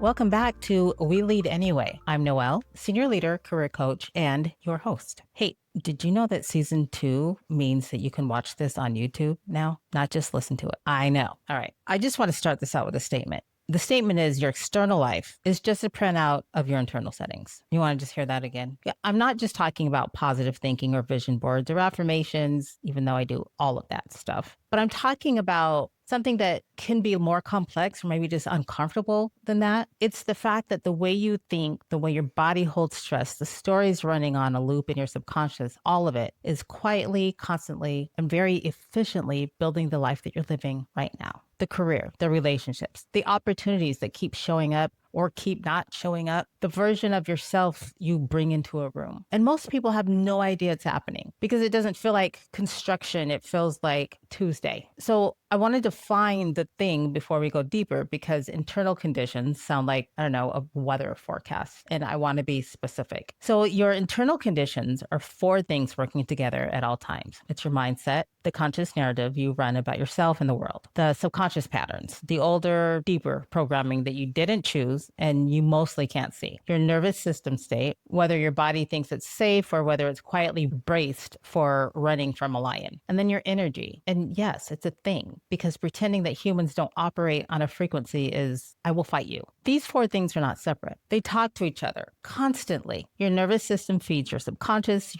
Welcome back to We Lead Anyway. I'm Noelle, senior leader, career coach, and your host. Hey, did you know that season 2 means that you can watch this on YouTube now, not just listen to it? I know. All right. I just want to start this out with a statement. The statement is your external life is just a printout of your internal settings. You want to just hear that again? Yeah, I'm not just talking about positive thinking or vision boards or affirmations, even though I do all of that stuff, but I'm talking about something that can be more complex or maybe just uncomfortable than that. It's the fact that the way you think, the way your body holds stress, the stories running on a loop in your subconscious, all of it is quietly, constantly, and very efficiently building the life that you're living right now. The career, the relationships, the opportunities that keep showing up or keep not showing up, the version of yourself you bring into a room. And most people have no idea it's happening because it doesn't feel like construction. It feels like Tuesday. So I want to define the thing before we go deeper because internal conditions sound like, I don't know, a weather forecast. And I want to be specific. So your internal conditions are four things working together at all times. It's your mindset, the conscious narrative you run about yourself and the world, the subconscious patterns, the older, deeper programming that you didn't choose and you mostly can't see, your nervous system state, whether your body thinks it's safe or whether it's quietly braced for running from a lion, and then your energy. And yes, it's a thing because pretending that humans don't operate on a frequency is, I will fight you. These four things are not separate. They talk to each other constantly. Your nervous system feeds your subconscious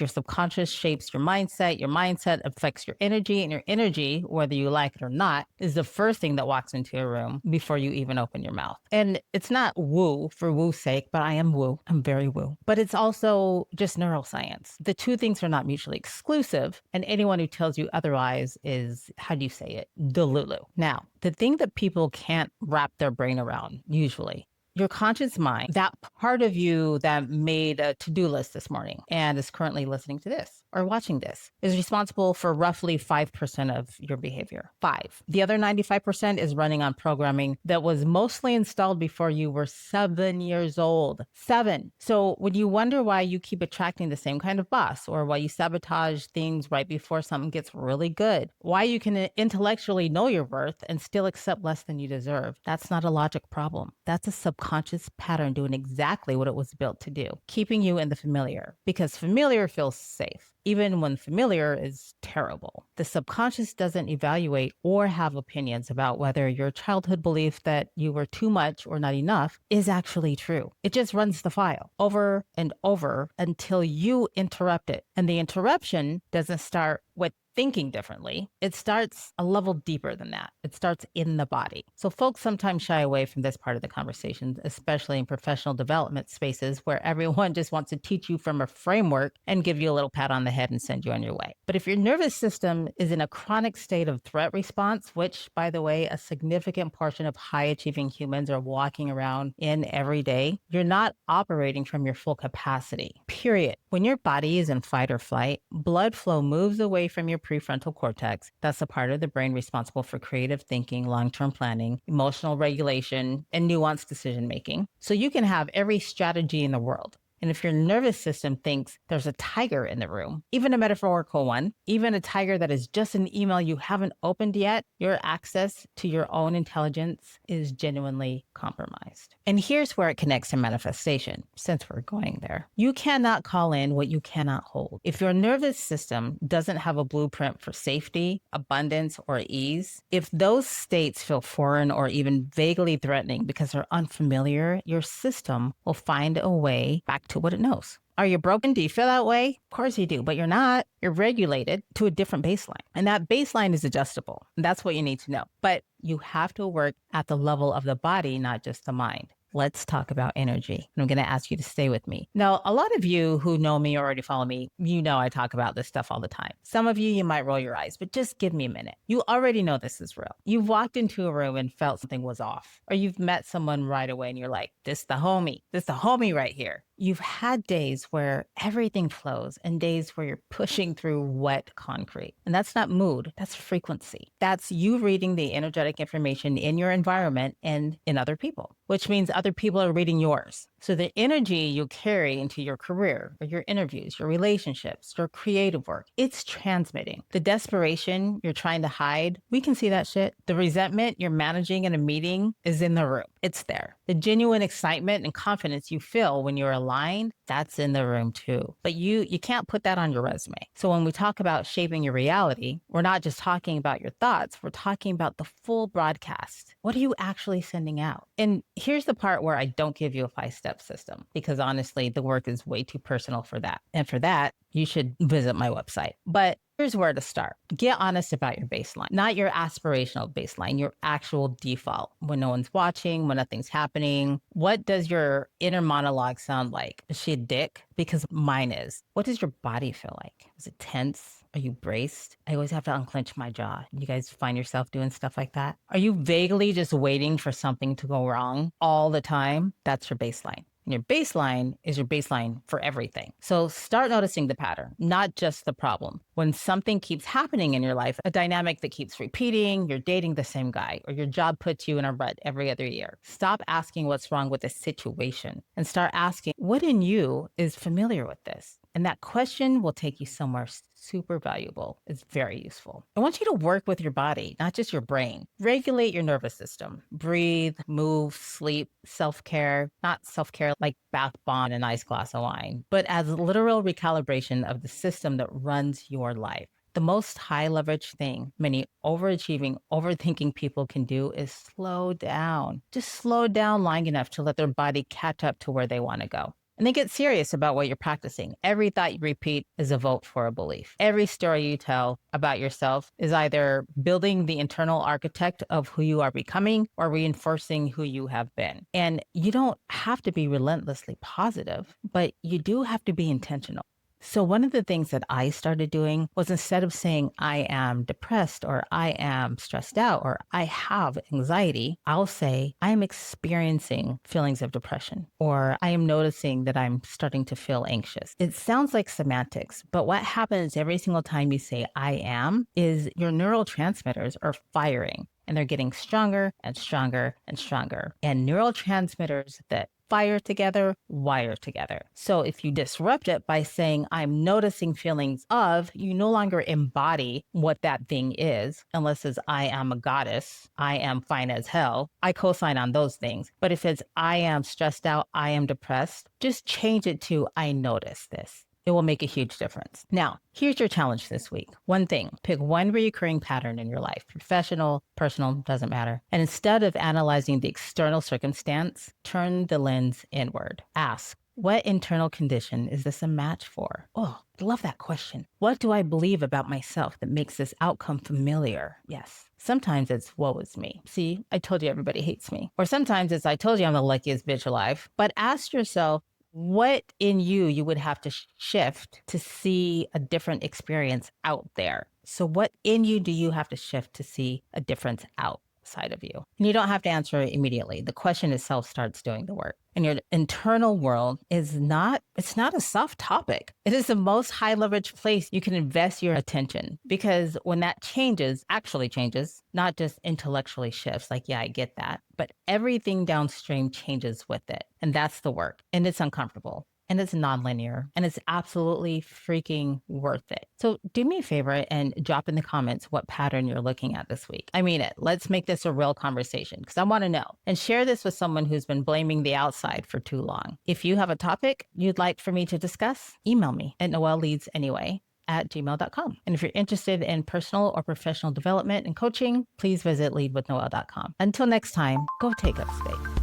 shapes your mindset affects your energy, and your energy, whether you like it or not, is the first thing that walks into a room before you even open your mouth. And it's not woo for woo's sake, but I am woo. I'm very woo. But it's also just neuroscience. The two things are not mutually exclusive, and anyone who tells you otherwise is, how do you say it, delulu. Now, the thing that people can't wrap their brain around usually, your conscious mind, that part of you that made a to-do list this morning and is currently listening to this or watching this, is responsible for roughly 5% of your behavior. 5. The other 95% is running on programming that was mostly installed before you were 7 years old. 7. So when you wonder why you keep attracting the same kind of boss, or why you sabotage things right before something gets really good, why you can intellectually know your worth and still accept less than you deserve, that's not a logic problem. That's a subconscious pattern doing exactly what it was built to do, keeping you in the familiar, because familiar feels safe, even when familiar is terrible. The subconscious doesn't evaluate or have opinions about whether your childhood belief that you were too much or not enough is actually true. It just runs the file over and over until you interrupt it. And the interruption doesn't start with thinking differently. It starts a level deeper than that. It starts in the body. So folks sometimes shy away from this part of the conversation, especially in professional development spaces where everyone just wants to teach you from a framework and give you a little pat on the head and send you on your way. But if your nervous system is in a chronic state of threat response, which, by the way, a significant portion of high achieving humans are walking around in every day, you're not operating from your full capacity, period. When your body is in fight or flight, blood flow moves away from your prefrontal cortex. That's the part of the brain responsible for creative thinking, long-term planning, emotional regulation, and nuanced decision making. So you can have every strategy in the world. And if your nervous system thinks there's a tiger in the room, even a metaphorical one, even a tiger that is just an email you haven't opened yet, your access to your own intelligence is genuinely compromised. And here's where it connects to manifestation, since we're going there. You cannot call in what you cannot hold. If your nervous system doesn't have a blueprint for safety, abundance, or ease, if those states feel foreign or even vaguely threatening because they're unfamiliar, your system will find a way back to what it knows. Are you broken? Do you feel that way? Of course you do, but you're not. You're regulated to a different baseline. And that baseline is adjustable. That's what you need to know. But you have to work at the level of the body, not just the mind. Let's talk about energy. And I'm going to ask you to stay with me. Now, a lot of you who know me or already follow me, you know I talk about this stuff all the time. Some of you, you might roll your eyes, but just give me a minute. You already know this is real. You've walked into a room and felt something was off. Or you've met someone right away and you're like, this the homie right here. You've had days where everything flows and days where you're pushing through wet concrete. And that's not mood, that's frequency. That's you reading the energetic information in your environment and in other people, which means other people are reading yours. So the energy you carry into your career or your interviews, your relationships, your creative work, it's transmitting. The desperation you're trying to hide, we can see that shit. The resentment you're managing in a meeting is in the room. It's there. The genuine excitement and confidence you feel when you're aligned, that's in the room too. But you can't put that on your resume. So when we talk about shaping your reality, we're not just talking about your thoughts, we're talking about the full broadcast. What are you actually sending out? And here's the part where I don't give you a 5-step system, because honestly, the work is way too personal for that. And for that, you should visit my website. But here's where to start. Get honest about your baseline, not your aspirational baseline, your actual default. When no one's watching, when nothing's happening, what does your inner monologue sound like? Is she a dick? Because mine is. What does your body feel like? Is it tense? Are you braced? I always have to unclench my jaw. You guys find yourself doing stuff like that? Are you vaguely just waiting for something to go wrong all the time? That's your baseline. And your baseline is your baseline for everything. So start noticing the pattern, not just the problem. When something keeps happening in your life, a dynamic that keeps repeating, you're dating the same guy, or your job puts you in a rut every other year. Stop asking what's wrong with the situation and start asking what in you is familiar with this. And that question will take you somewhere super valuable. It's very useful. I want you to work with your body, not just your brain. Regulate your nervous system. Breathe, move, sleep, self-care, not self-care like bath bomb and a nice glass of wine, but as literal recalibration of the system that runs your life. The most high leverage thing many overachieving, overthinking people can do is slow down. Just slow down long enough to let their body catch up to where they want to go. And then get serious about what you're practicing. Every thought you repeat is a vote for a belief. Every story you tell about yourself is either building the internal architect of who you are becoming or reinforcing who you have been. And you don't have to be relentlessly positive, but you do have to be intentional. So one of the things that I started doing was, instead of saying I am depressed or I am stressed out or I have anxiety, I'll say I am experiencing feelings of depression, or I am noticing that I'm starting to feel anxious. It sounds like semantics, but what happens every single time you say I am is your neurotransmitters are firing. And they're getting stronger and stronger and stronger. And neurotransmitters that fire together, wire together. So if you disrupt it by saying, I'm noticing feelings of, you no longer embody what that thing is, unless it's, I am a goddess, I am fine as hell. I co-sign on those things. But if it's, I am stressed out, I am depressed, just change it to, I notice this. It will make a huge difference. Now, here's your challenge this week. One thing, pick one recurring pattern in your life, professional, personal, doesn't matter. And instead of analyzing the external circumstance, turn the lens inward. Ask, what internal condition is this a match for? Oh, I love that question. What do I believe about myself that makes this outcome familiar? Yes. Sometimes it's, woe is me. See, I told you everybody hates me. Or sometimes it's, I told you I'm the luckiest bitch alive. But ask yourself, what in you would have to shift to see a different experience out there? So what in you do you have to shift to see a difference outside of you? And you don't have to answer it immediately. The question itself starts doing the work. And your internal world is not, it's not a soft topic. It is the most high leverage place you can invest your attention, because when that changes, actually changes, not just intellectually shifts, like, yeah, I get that, but everything downstream changes with it. And that's the work. And it's uncomfortable. And it's nonlinear, and it's absolutely freaking worth it. So do me a favor and drop in the comments what pattern you're looking at this week. I mean it. Let's make this a real conversation, because I want to know. And share this with someone who's been blaming the outside for too long. If you have a topic you'd like for me to discuss, email me at noelleleadsanyway@gmail.com. And if you're interested in personal or professional development and coaching, please visit leadwithnoelle.com. Until next time, go take up space.